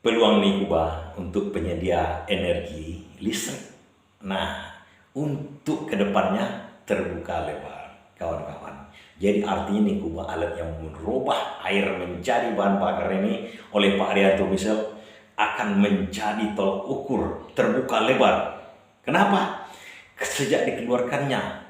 peluang Nikuba untuk penyedia energi listrik. Nah, untuk kedepannya terbuka lebar, kawan-kawan. Jadi artinya Nikuba, alat yang merubah air menjadi bahan bakar ini oleh Pak Arianto misal, akan menjadi tolak ukur terbuka lebar. Kenapa? Sejak dikeluarkannya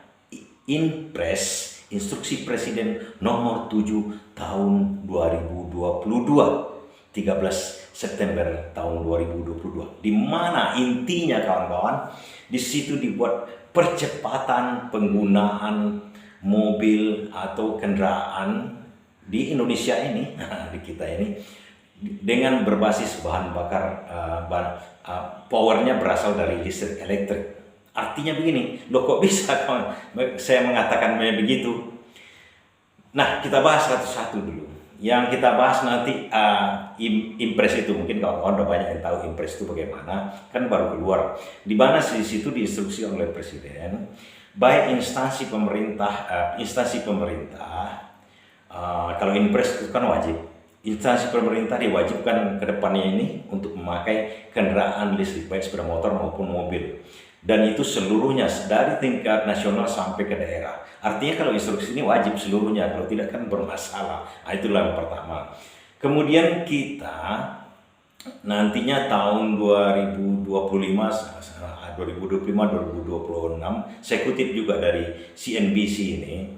Inpres, Instruksi Presiden nomor 7 tahun 2022, 13 September tahun 2022, di mana intinya kawan-kawan, di situ dibuat percepatan penggunaan mobil atau kendaraan di Indonesia ini, di kita ini, dengan berbasis bahan bakar, powernya berasal dari listrik elektrik. Artinya begini, loh kok bisa saya mengatakan begitu? Nah, kita bahas satu-satu dulu. Yang kita bahas nanti Impres itu, mungkin kawan-kawan udah banyak yang tahu Impres itu bagaimana, kan baru keluar. Di mana di situ diinstruksi oleh Presiden, baik instansi pemerintah, kalau Impres itu kan wajib. Instansi pemerintah diwajibkan ke depannya ini untuk memakai kendaraan listrik, baik sepeda motor maupun mobil. Dan itu seluruhnya dari tingkat nasional sampai ke daerah. Artinya kalau instruksi ini wajib seluruhnya, kalau tidak kan bermasalah. Nah, itulah yang pertama. Kemudian kita nantinya tahun 2025-2026, saya kutip juga dari CNBC ini,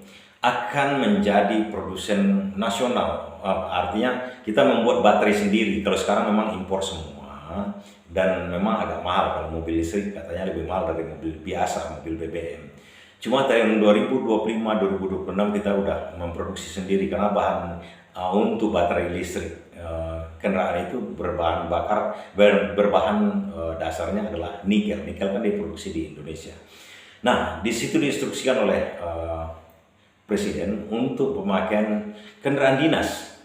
akan menjadi produsen nasional. Artinya kita membuat baterai sendiri. Kalau sekarang memang impor semua, dan memang agak mahal. Kalau mobil listrik katanya lebih mahal dari mobil biasa, mobil BBM. Cuma tahun 2025-2026 kita udah memproduksi sendiri, karena bahan untuk baterai listrik kendaraan itu berbahan bakar, berbahan dasarnya adalah nikel. Nikel kan diproduksi di Indonesia. Nah, di situ diinstruksikan oleh Presiden untuk pemakaian kendaraan dinas,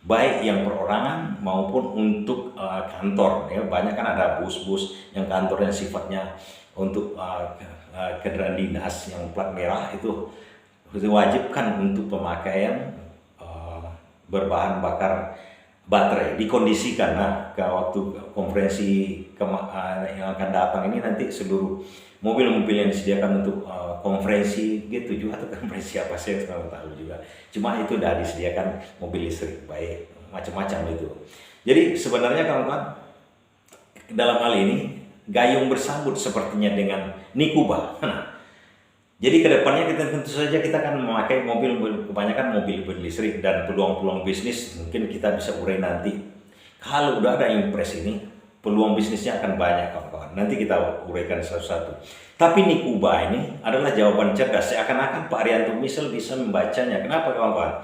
baik yang perorangan maupun untuk kantor. Ya, banyak kan ada bus-bus yang kantornya sifatnya untuk kendaraan dinas yang plat merah, itu diwajibkan untuk pemakaian berbahan bakar baterai, dikondisikan. Nah, ke waktu konferensi yang akan datang ini, nanti seluruh mobil-mobil yang disediakan untuk konferensi G7 atau konferensi apa, saya kurang tahu juga. Cuma itu udah disediakan mobil listrik, baik macam-macam itu. Jadi sebenarnya kawan-kawan, dalam hal ini gayung bersambut sepertinya dengan Nikuba. Jadi kedepannya kita tentu saja kita akan memakai mobil, kebanyakan mobil listrik, dan peluang-peluang bisnis mungkin kita bisa urai nanti. Kalau udah ada Impres ini, peluang bisnisnya akan banyak kawan-kawan. Nanti kita uraikan satu-satu. Tapi Nikuba ini adalah jawaban cerdas. Seakan-akan Pak Arianto misal bisa membacanya. Kenapa kawan-kawan?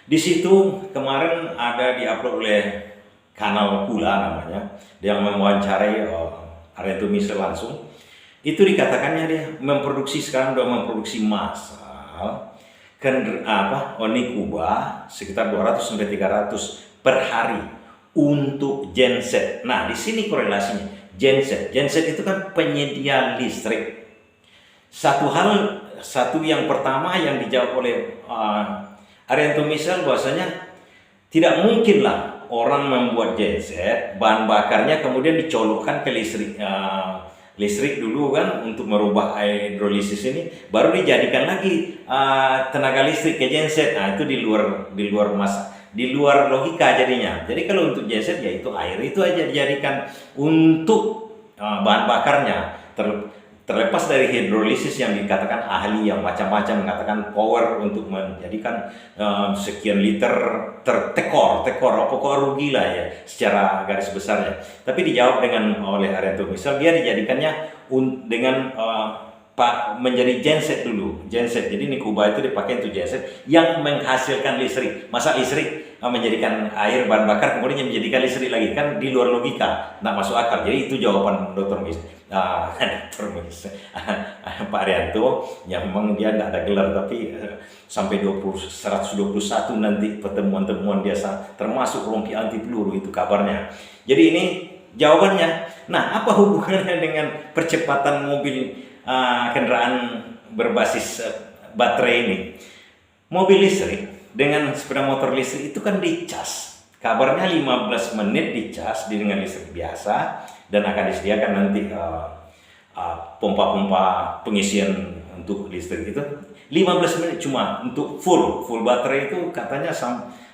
Di situ kemarin ada diupload oleh Kanal Kula namanya, yang mewawancarai Arianto misal langsung. Itu dikatakannya dia sekarang sudah memproduksi massal Nikuba sekitar 200-300 per hari untuk genset. Nah, di sini korelasinya genset itu kan penyedia listrik. Satu yang pertama yang dijawab oleh Arianto misal, bahwasanya tidak mungkinlah orang membuat genset, bahan bakarnya kemudian dicolokkan ke listrik dulu kan, untuk merubah hidrolisis ini, baru dijadikan lagi tenaga listrik ke genset. Nah, itu di luar logika jadinya. Jadi kalau untuk genset, ya itu air itu aja dijadikan untuk bahan bakarnya. Terlepas dari hidrolisis yang dikatakan ahli yang macam-macam mengatakan power untuk menjadikan sekian liter tertekor pokoknya rugi lah ya secara garis besarnya. Tapi dijawab oleh Arianto misal, dia dijadikannya dengan menjadi genset dulu. Jadi Nikuba itu dipakai untuk genset yang menghasilkan listrik. Masa listrik menjadikan air bahan bakar kemudian menjadikan listrik lagi, kan di luar logika, nggak masuk akal. Jadi itu jawaban Dr. Pak Arianto, yang memang dia nggak ada gelar, tapi sampai 121 nanti pertemuan-temuan dia, termasuk rompi anti peluru itu kabarnya. Jadi ini jawabannya. Nah, apa hubungannya dengan percepatan mobil kendaraan berbasis baterai ini? Mobil listrik dengan sepeda motor listrik itu kan dicas. Kabarnya 15 menit dicas dengan listrik biasa dan akan disediakan nanti pompa-pompa pengisian untuk listrik itu 15 menit cuma untuk full baterai itu katanya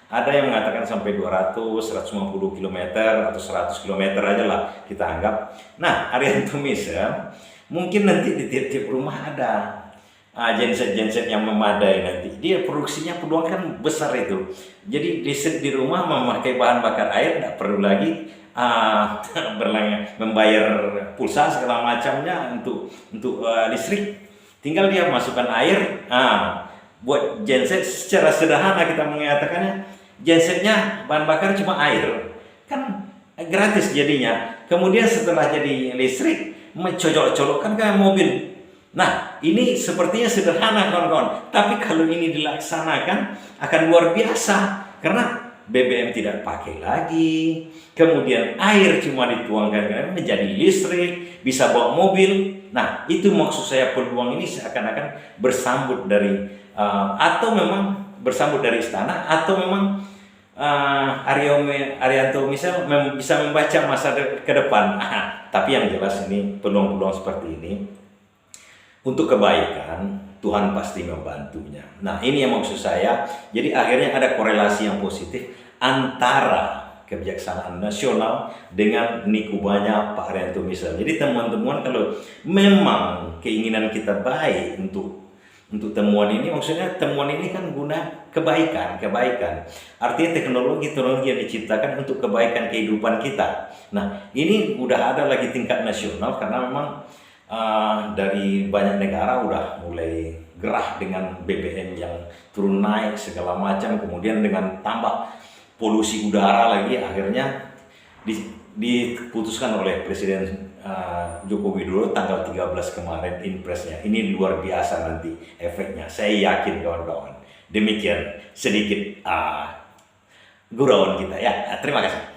ada yang mengatakan sampai 200, 150 km atau 100 km aja lah kita anggap. Nah, Arianto Misel mungkin nanti di tiap-tiap rumah ada genset-genset yang memadai nanti. Dia produksinya peluang kan besar itu. Jadi di rumah memakai bahan bakar air, tidak perlu lagi membayar pulsa segala macamnya untuk listrik. Tinggal dia masukkan air. Buat genset secara sederhana kita mengatakannya, gensetnya bahan bakar cuma air, kan gratis jadinya. Kemudian setelah jadi listrik, mencolok-colokkan kayak mobil. Nah, ini sepertinya sederhana kawan-kawan, tapi kalau ini dilaksanakan akan luar biasa karena BBM tidak pakai lagi, kemudian air cuma dituangkan menjadi listrik, bisa bawa mobil. Nah, itu maksud saya, peluang ini seakan-akan bersambut dari atau memang bersambut dari istana, atau memang Arianto Misel bisa membaca masa ke depan. Tapi yang jelas ini peluang-peluang seperti ini untuk kebaikan, Tuhan pasti membantunya. Nah, ini yang maksud saya. Jadi akhirnya ada korelasi yang positif antara kebijaksanaan nasional dengan nikubanya Pak Arianto Misel. Jadi teman-teman, kalau memang keinginan kita baik untuk temuan ini, maksudnya temuan ini kan guna kebaikan. Artinya teknologi yang diciptakan untuk kebaikan kehidupan kita. Nah, ini udah ada lagi tingkat nasional karena memang dari banyak negara udah mulai gerah dengan BBM yang turun naik segala macam, kemudian dengan tambah polusi udara lagi, akhirnya diputuskan oleh Presiden Joko Widodo tanggal 13 kemarin impresnya. Ini luar biasa nanti efeknya, saya yakin kawan-kawan. Demikian sedikit gurauan kita ya. Terima kasih.